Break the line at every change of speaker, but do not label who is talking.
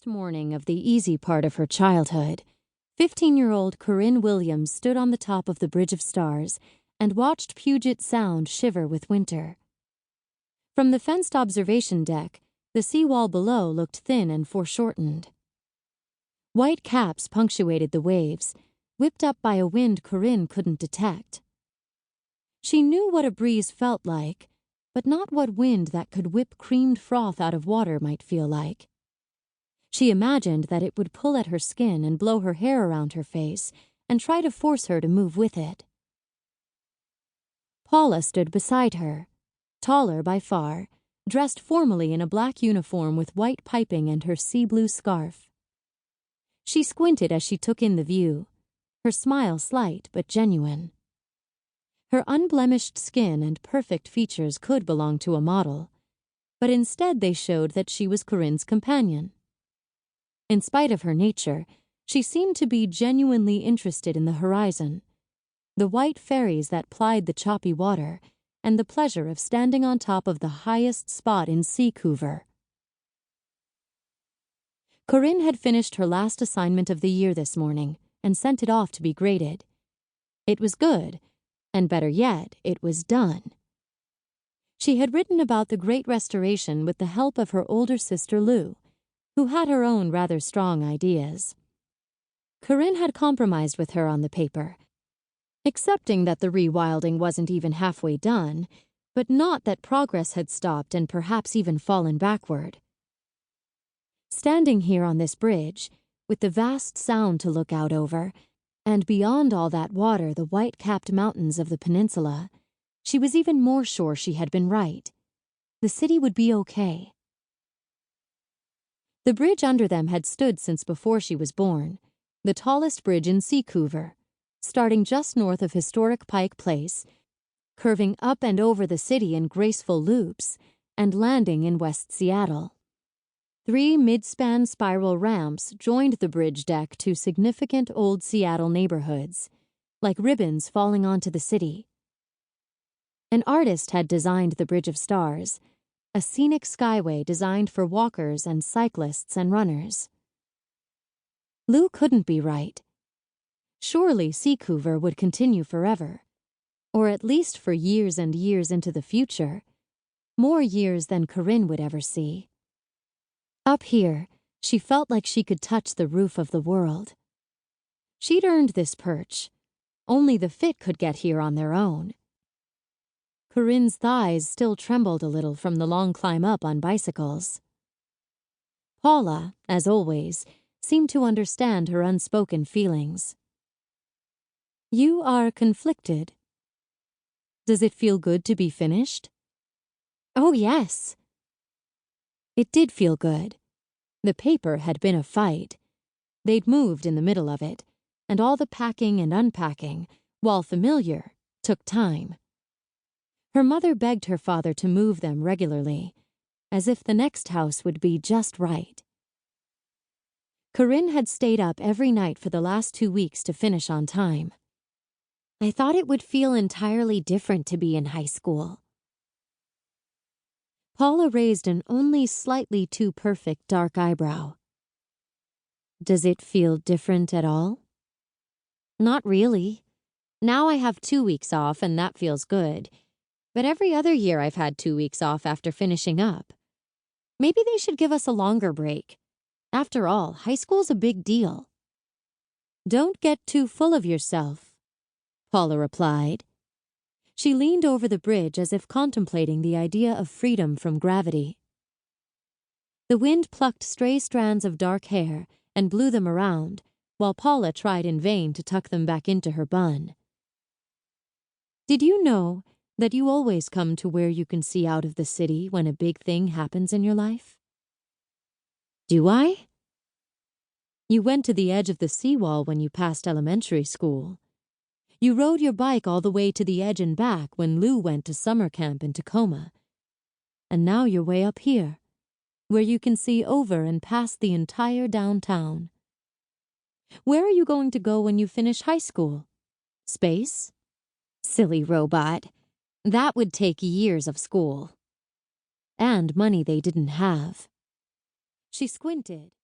first morning of the easy part of her childhood, 15-year-old Coryn Williams stood on the top of the Bridge of Stars and watched Puget Sound shiver with winter. From the fenced observation deck, the seawall below looked thin and foreshortened. White caps punctuated the waves, whipped up by a wind Coryn couldn't detect. She knew what a breeze felt like, but not what wind that could whip creamed froth out of water might feel like. She imagined that it would pull at her skin and blow her hair around her face and try to force her to move with it. Paula stood beside her, taller by far, dressed formally in a black uniform with white piping and her sea-blue scarf. She squinted as she took in the view, her smile slight but genuine. Her unblemished skin and perfect features could belong to a model, but instead they showed that she was Coryn's companion. In spite of her nature, she seemed to be genuinely interested in the horizon, the white ferries that plied the choppy water, and the pleasure of standing on top of the highest spot in Seacouver. Coryn had finished her last assignment of the year this morning and sent it off to be graded. It was good, and better yet, it was done. She had written about the Great Restoration with the help of her older sister Lou, who had her own rather strong ideas. Coryn had compromised with her on the paper, accepting that the rewilding wasn't even halfway done, but not that progress had stopped and perhaps even fallen backward. Standing here on this bridge, with the vast sound to look out over, and beyond all that water the white-capped mountains of the peninsula, she was even more sure she had been right. The city would be okay. The bridge under them had stood since before she was born, the tallest bridge in Seacouver, starting just north of historic Pike Place, curving up and over the city in graceful loops, and landing in West Seattle. 3 mid-span spiral ramps joined the bridge deck to significant old Seattle neighborhoods, like ribbons falling onto the city. An artist had designed the Bridge of Stars, a scenic skyway designed for walkers and cyclists and runners. Lou couldn't be right. Surely Seacouver would continue forever, or at least for years and years into the future, more years than Coryn would ever see. Up here, she felt like she could touch the roof of the world. She'd earned this perch. Only the fit could get here on their own. Coryn's thighs still trembled a little from the long climb up on bicycles. Paula, as always, seemed to understand her unspoken feelings. You are conflicted. Does it feel good to be finished? Oh, yes. It did feel good. The paper had been a fight. They'd moved in the middle of it, and all the packing and unpacking, while familiar, took time. Her mother begged her father to move them regularly, as if the next house would be just right. Coryn had stayed up every night for the last 2 weeks to finish on time. I thought it would feel entirely different to be in high school. Paula raised an only slightly too perfect dark eyebrow. Does it feel different at all? Not really. Now I have 2 weeks off and that feels good. But every other year I've had 2 weeks off after finishing up. Maybe they should give us a longer break. After all, high school's a big deal. Don't get too full of yourself, Paula replied. She leaned over the bridge as if contemplating the idea of freedom from gravity. The wind plucked stray strands of dark hair and blew them around, while Paula tried in vain to tuck them back into her bun. Did you know that you always come to where you can see out of the city when a big thing happens in your life? Do I? You went to the edge of the seawall when you passed elementary school. You rode your bike all the way to the edge and back when Lou went to summer camp in Tacoma. And now you're way up here, where you can see over and past the entire downtown. Where are you going to go when you finish high school? Space? Silly robot. That would take years of school. And money they didn't have. She squinted.